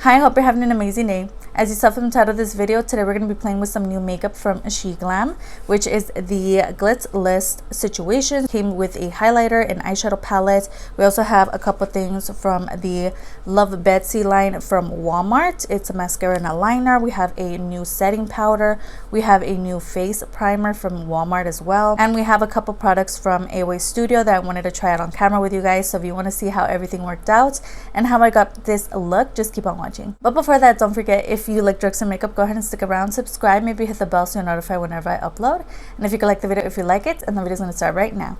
Hi, I hope you're having an amazing day. As you saw from the title of this video, today we're going to be playing with some new makeup from Sheglam, which is the Glitz List Situation. Came with a highlighter and eyeshadow palette. We also have a couple things from the Luv Betsy line from Walmart. It's a mascara and a liner. We have a new setting powder. We have a new face primer from Walmart as well. And we have a couple products from AOA Studio that I wanted to try out on camera with you guys. So if you want to see how everything worked out and how I got this look, just keep on watching. But before that, don't forget, if you like drugs and makeup, go ahead and stick around, subscribe, maybe hit the bell so you're notified whenever I upload. And if you could like the video if you like it, and the video's going to start right now.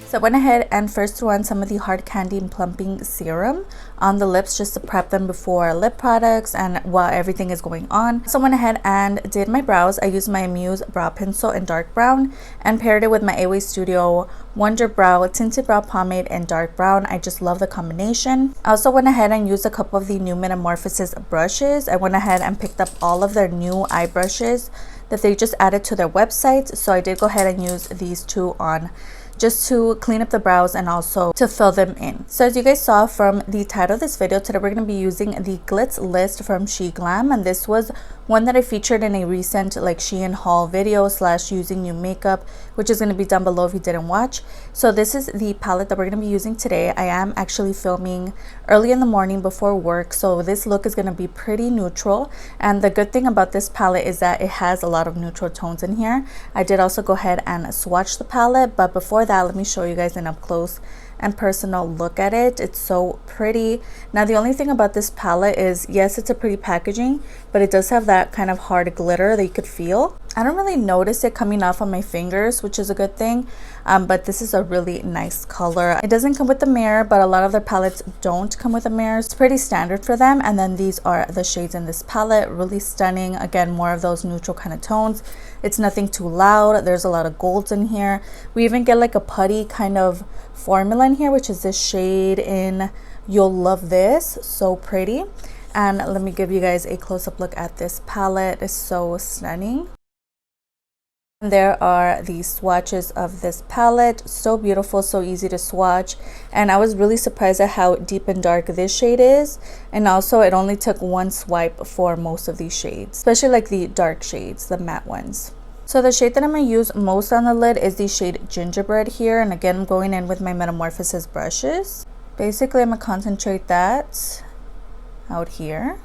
So I went ahead and first threw on some of the Hard Candy and Plumping Serum on the lips just to prep them before lip products and while everything is going on. So I went ahead and did my brows. I used my Amuse brow pencil in dark brown and paired it with my AOA Studio Wonder Brow Tinted Brow Pomade in dark brown. I just love the combination. I also went ahead and used a couple of the new Metamorphosis brushes. I went ahead and picked up all of their new eye brushes that they just added to their website. So I did go ahead and use these two on just to clean up the brows and also to fill them in. So as you guys saw from the title of this video, today we're going to be using the Glitz List from Sheglam, and this was one that I featured in a recent like Shein haul video / using new makeup, which is going to be down below if you didn't watch. So this is the palette that we're going to be using today. I am actually filming early in the morning before work, so this look is going to be pretty neutral, and the good thing about this palette is that it has a lot of neutral tones in here. I did also go ahead and swatch the palette, but before that, let me show you guys an up close and personal look at it. It's so pretty. Now the only thing about this palette is, yes, it's a pretty packaging, but it does have that kind of hard glitter that you could feel. I don't really notice it coming off on my fingers, which is a good thing, but this is a really nice color. It doesn't come with the mirror, but a lot of their palettes don't come with a mirror. It's pretty standard for them. And then these are the shades in this palette. Really stunning. Again, more of those neutral kind of tones. It's nothing too loud. There's a lot of golds in here. We even get like a putty kind of formula in here, which is this shade in You'll Love This. So pretty. And let me give you guys a close-up look at this palette. It's so stunning. There are the swatches of this palette. So beautiful, so easy to swatch, and I was really surprised at how deep and dark this shade is. And also it only took one swipe for most of these shades, especially like the dark shades, the matte ones. So the shade that I'm going to use most on the lid is the shade Gingerbread here, and again I'm going in with my Metamorphosis brushes. Basically I'm going to concentrate that out here.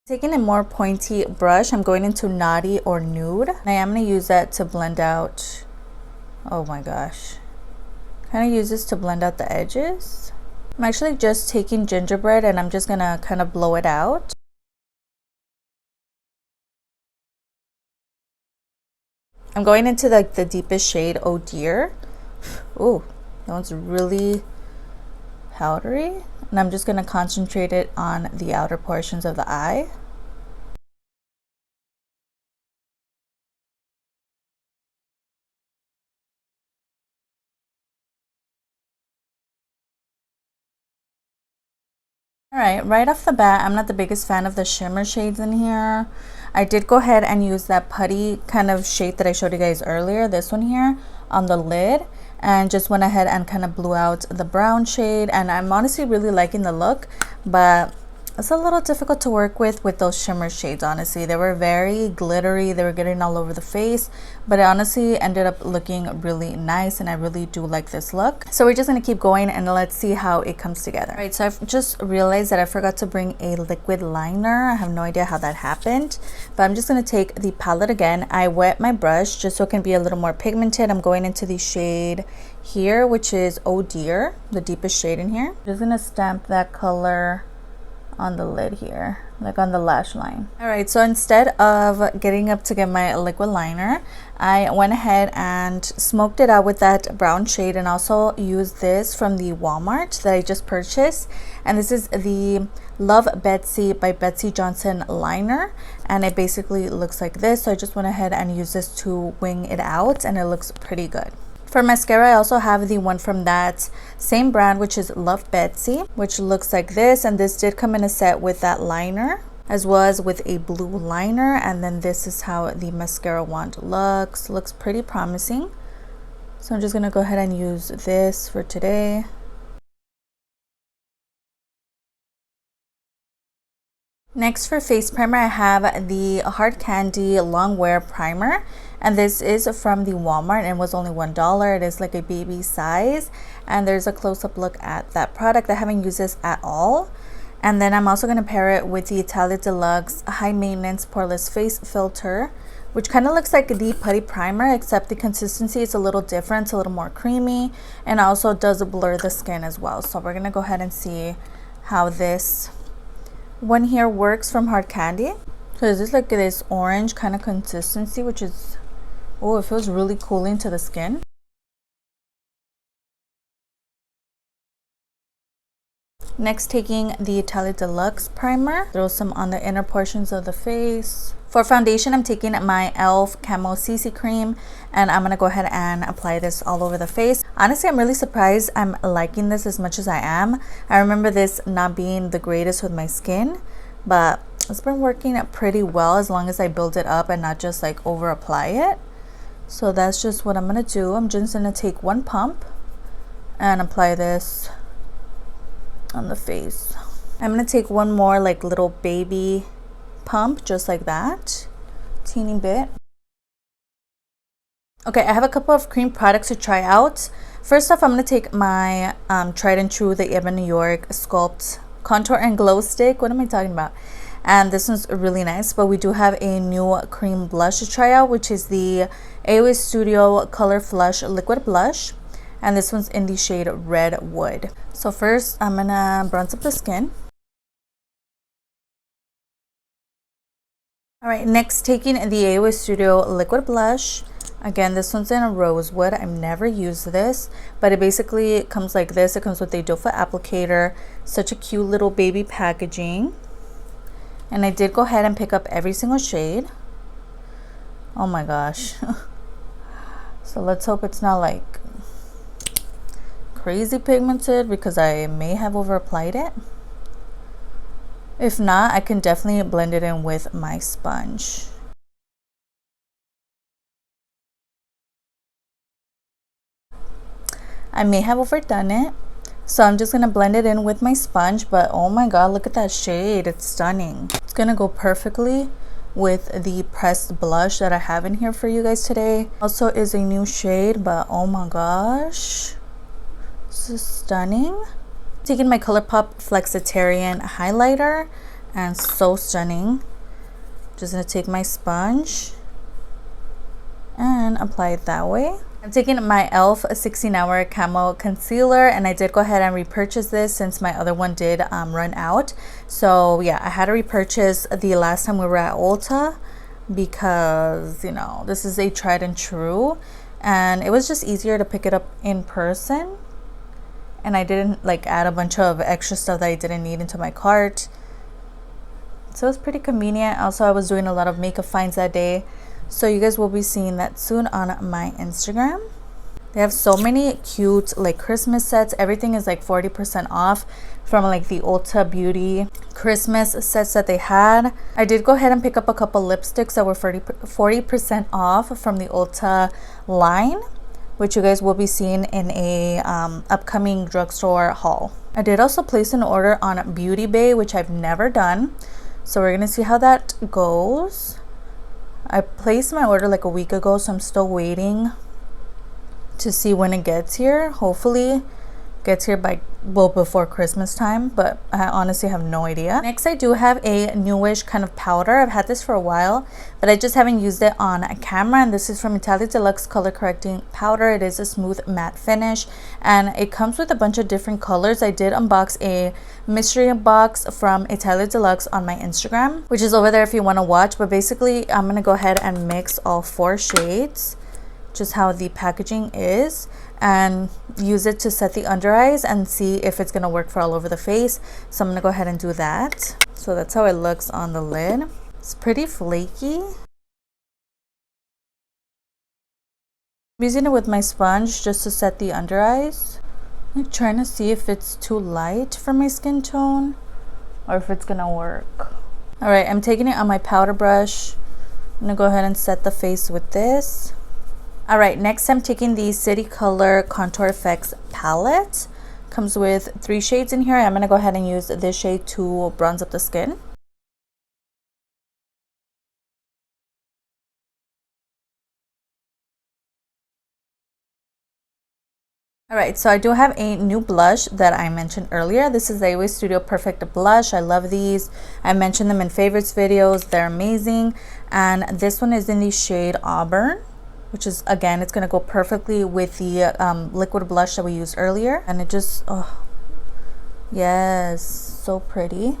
Taking a more pointy brush, I'm going into Naughty or Nude. I am going to use that to blend out, oh my gosh, kind of use this to blend out the edges. I'm actually just taking Gingerbread and I'm just going to kind of blow it out. I'm going into like the deepest shade, Oh Dear. Oh, that one's really powdery. And I'm just going to concentrate it on the outer portions of the eye. Alright, right off the bat, I'm not the biggest fan of the shimmer shades in here. I did go ahead and use that putty kind of shade that I showed you guys earlier, this one here, on the lid, and just went ahead and kind of blew out the brown shade. And I'm honestly really liking the look, but it's a little difficult to work with those shimmer shades. Honestly, they were very glittery, they were getting all over the face, but it honestly ended up looking really nice, and I really do like this look. So we're just going to keep going and let's see how it comes together. All right, so I've just realized that I forgot to bring a liquid liner. I have no idea how that happened, but I'm just going to take the palette again. I wet my brush just so it can be a little more pigmented. I'm going into the shade here, which is Oh Dear, the deepest shade in here. I'm just going to stamp that color on the lid here, like on the lash line. All right, so instead of getting up to get my liquid liner, I went ahead and smoked it out with that brown shade, and also used this from the Walmart that I just purchased, and this is the Luv Betsy by Betsy Johnson liner, and it basically looks like this. So I just went ahead and used this to wing it out, and it looks pretty good. For mascara, I also have the one from that same brand, which is Luv Betsy, which looks like this, and this did come in a set with that liner. as well as with a blue liner. And then this is how the mascara wand looks. Looks pretty promising. So I'm just gonna go ahead and use this for today. Next, for face primer, I have the Hard Candy Long Wear Primer, and this is from the Walmart and was only $1. It is like a baby size, and there's a close-up look at that product. I haven't used this at all. And then I'm also going to pair it with the Italia Deluxe High Maintenance Poreless Face Filter, which kind of looks like the putty primer, except the consistency is a little different. It's a little more creamy, and also does blur the skin as well. So we're going to go ahead and see how this one here works from Hard Candy. So this is like this orange kind of consistency, which is, oh, it feels really cooling to the skin. Next, taking the Italia Deluxe primer, throw some on the inner portions of the face. For foundation, I'm taking my e.l.f. Camo CC cream, and I'm gonna go ahead and apply this all over the face. Honestly, I'm really surprised I'm liking this as much as I am. I remember this not being the greatest with my skin, but it's been working pretty well as long as I build it up and not just like over apply it. So that's just what I'm gonna do. I'm just gonna take one pump and apply this on the face. I'm gonna take one more like little baby pump, just like that, teeny bit. Okay, I have a couple of cream products to try out. First off, I'm gonna take my tried and true, the EBIN NY Sculpt Contour and Glow Stick. What am I talking about? And this one's really nice, but we do have a new cream blush to try out, which is the AOA Studio Color Flush Liquid Blush. And this one's in the shade Redwood. So first, I'm gonna bronze up the skin. All right, next, taking the AOA Studio Liquid Blush. Again, this one's in a Rosewood. I've never used this, but it basically comes like this. It comes with a doe foot applicator. Such a cute little baby packaging. And I did go ahead and pick up every single shade. Oh my gosh. So let's hope it's not like crazy pigmented, because I may have over applied it. If not, I can definitely blend it in with my sponge. I may have overdone it, so I'm just gonna blend it in with my sponge. But oh my god, look at that shade, it's stunning. It's gonna go perfectly with the pressed blush that I have in here for you guys today. Also is a new shade, but oh my gosh, this is stunning. Taking my Colourpop Flexitarian highlighter, and so stunning. Just gonna take my sponge and apply it that way. I'm taking my e.l.f. 16-hour camo concealer, and I did go ahead and repurchase this since my other one did run out. So yeah, I had to repurchase the last time we were at Ulta, because you know, this is a tried and true, and it was just easier to pick it up in person, and I didn't like add a bunch of extra stuff that I didn't need into my cart. So it's pretty convenient. Also, I was doing a lot of makeup finds that day, so you guys will be seeing that soon on my Instagram. They have so many cute like Christmas sets. Everything is like 40% off from like the Ulta Beauty Christmas sets that they had. I did go ahead and pick up a couple lipsticks that were 40% off from the Ulta line, which you guys will be seeing in a upcoming drugstore haul. I did also place an order on Beauty Bay, which I've never done. So we're gonna see how that goes. I placed my order like a week ago, so I'm still waiting to see when it gets here. Hopefully gets here by, well, before Christmas time, but I honestly have no idea. Next, I do have a newish kind of powder. I've had this for a while, but I just haven't used it on camera, and this is from Italia Deluxe Color Correcting Powder. It is a smooth matte finish, and it comes with a bunch of different colors. I did unbox a mystery box from Italia Deluxe on my Instagram, which is over there if you want to watch. But basically, I'm gonna go ahead and mix all 4 shades, just how the packaging is, and use it to set the under eyes and see if it's gonna work for all over the face. So I'm gonna go ahead and do that. So that's how it looks on the lid. It's pretty flaky. I'm using it with my sponge just to set the under eyes. I'm trying to see if it's too light for my skin tone or if it's gonna work. All right, I'm taking it on my powder brush. I'm gonna go ahead and set the face with this. All right, next I'm taking the City Color Contour Effects palette. Comes with 3 shades in here. I'm gonna go ahead and use this shade to bronze up the skin. Alright, so I do have a new blush that I mentioned earlier. This is the Away Studio Perfect Blush. I love these. I mentioned them in favorites videos. They're amazing. And this one is in the shade Auburn, which is, again, it's going to go perfectly with the liquid blush that we used earlier. And it just, oh, yes, so pretty.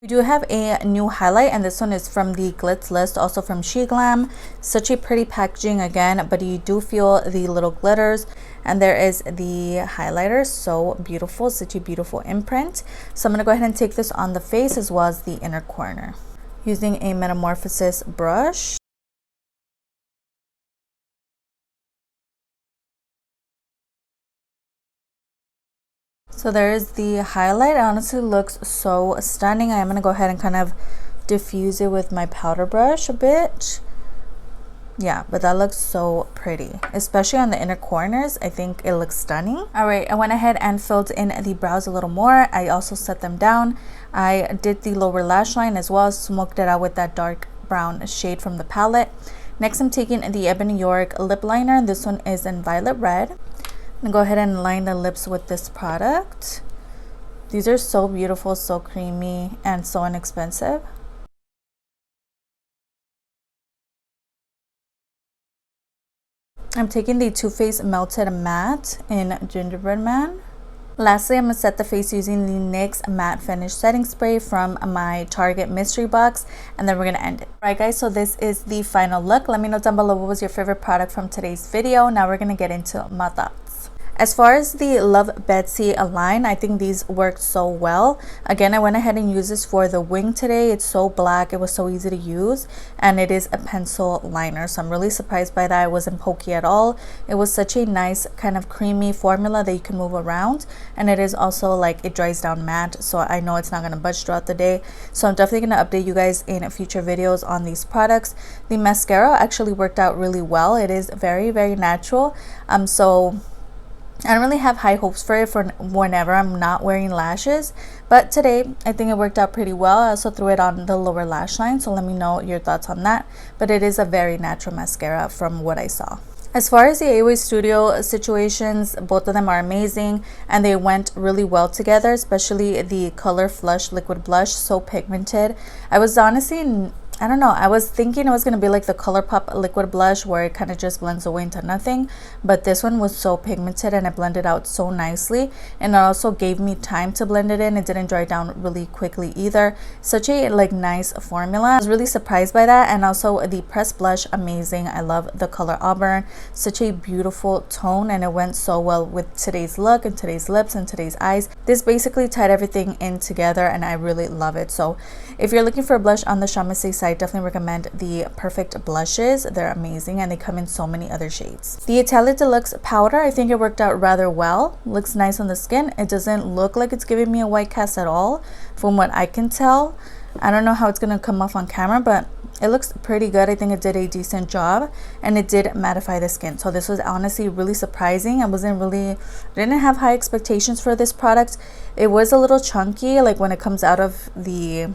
We do have a new highlight, and this one is from the Glitz list, also from Sheglam. Such a pretty packaging again, but you do feel the little glitters, and there is the highlighter. So beautiful, such a beautiful imprint. So I'm going to go ahead and take this on the face as well as the inner corner using a Metamorphosis brush. So there is the highlight. It honestly looks so stunning. I am going to go ahead and kind of diffuse it with my powder brush a bit. Yeah, but that looks so pretty, especially on the inner corners. I think it looks stunning. All right, I went ahead and filled in the brows a little more. I also set them down. I did the lower lash line as well, smoked it out with that dark brown shade from the palette. Next, I'm taking the EBIN NY lip liner. This one is in Violet Red. I'm gonna go ahead and line the lips with this product. These are so beautiful, so creamy, and so inexpensive. I'm taking the Too Faced Melted Matte in Gingerbread Man. Lastly, I'm going to set the face using the NYX Matte Finish Setting Spray from my Target mystery box, and then we're going to end it. Alright guys, so this is the final look. Let me know down below what was your favorite product from today's video. Now we're going to get into my thoughts. As far as the Luv Betsy line, I think these worked so well. Again, I went ahead and used this for the wing today. It's so black, it was so easy to use, and it is a pencil liner, so I'm really surprised by that. It wasn't pokey at all. It was such a nice kind of creamy formula that you can move around, and it is also like it dries down matte, so I know it's not going to budge throughout the day. So I'm definitely going to update you guys in future videos on these products. The mascara actually worked out really well. It is very, very natural. So I don't really have high hopes for it for whenever I'm not wearing lashes, but today I think it worked out pretty well. I also threw it on the lower lash line, so let me know your thoughts on that. But it is a very natural mascara from what I saw. As far as the Away Studio situations, both of them are amazing and they went really well together, especially the Color Flush Liquid Blush, so pigmented. I was honestly, I don't know, I was thinking it was going to be like the Colourpop liquid blush where it kind of just blends away into nothing, but this one was so pigmented and it blended out so nicely, and it also gave me time to blend it in. It didn't dry down really quickly either. Such a like nice formula. I was really surprised by that. And also the pressed blush, amazing. I love the color Auburn, such a beautiful tone, and it went so well with today's look and today's lips and today's eyes. This basically tied everything in together and I really love it. So if you're looking for a blush on the Shamise side, I definitely recommend the Perfect blushes. They're amazing and they come in so many other shades. The Italia Deluxe powder, I think it worked out rather well. Looks nice on the skin. It doesn't look like it's giving me a white cast at all from what I can tell. I don't know how it's going to come off on camera, but it looks pretty good. I think it did a decent job and it did mattify the skin. So this was honestly really surprising. I didn't have high expectations for this product. It was a little chunky like when it comes out of the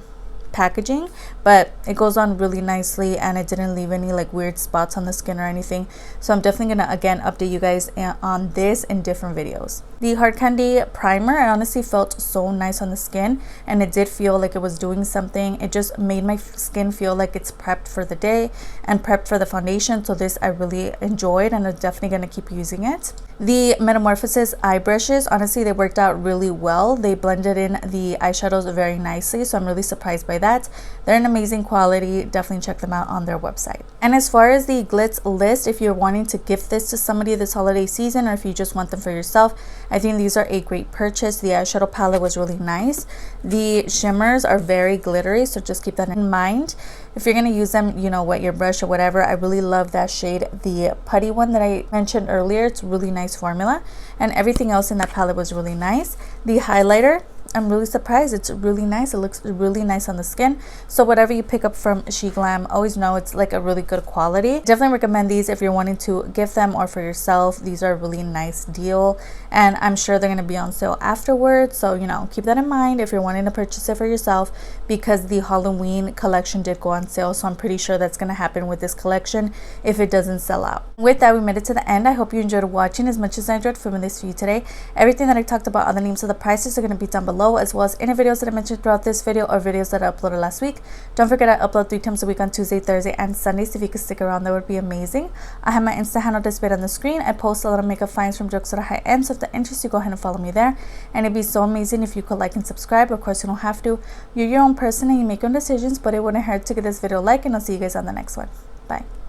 packaging, but it goes on really nicely and it didn't leave any like weird spots on the skin or anything. So I'm definitely gonna again update you guys on this in different videos. The Hard Candy primer, it honestly felt so nice on the skin and it did feel like it was doing something. It just made my skin feel like it's prepped for the day and prepped for the foundation. So this I really enjoyed and I'm definitely gonna keep using it. The Metamorphosis eye brushes, honestly they worked out really well. They blended in the eyeshadows very nicely, so I'm really surprised by that. They're an amazing quality. Definitely check them out on their website. And as far as the Glitz list, if you're wanting to gift this to somebody this holiday season or if you just want them for yourself, I think these are a great purchase. The eyeshadow palette was really nice. The shimmers are very glittery, so just keep that in mind. If you're going to use them, you know, wet your brush or whatever. I really love that shade, the putty one that I mentioned earlier. It's really nice formula, and everything else in that palette was really nice. The highlighter, I'm really surprised. It's really nice. It looks really nice on the skin. So whatever you pick up from Sheglam, always know it's like a really good quality. Definitely recommend these if you're wanting to gift them or for yourself. These are a really nice deal, and I'm sure they're going to be on sale afterwards. So, you know, keep that in mind if you're wanting to purchase it for yourself, because the Halloween collection did go on sale. So I'm pretty sure that's going to happen with this collection if it doesn't sell out. With that, we made it to the end. I hope you enjoyed watching as much as I enjoyed filming this for you today. Everything that I talked about, all the names of the prices are going to be down below, as well as any videos that I mentioned throughout this video or videos that I uploaded last week. Don't forget I upload 3 times a week on Tuesday, Thursday, and Sundays. If you could stick around, that would be amazing. I have my Insta handle displayed on the screen. I post a lot of makeup finds from drugs to the high end, so if that interests you, go ahead and follow me there. And it'd be so amazing if you could like and subscribe. Of course, you don't have to. You're your own person and you make your own decisions, but it wouldn't hurt to give this video a like, and I'll see you guys on the next one. Bye.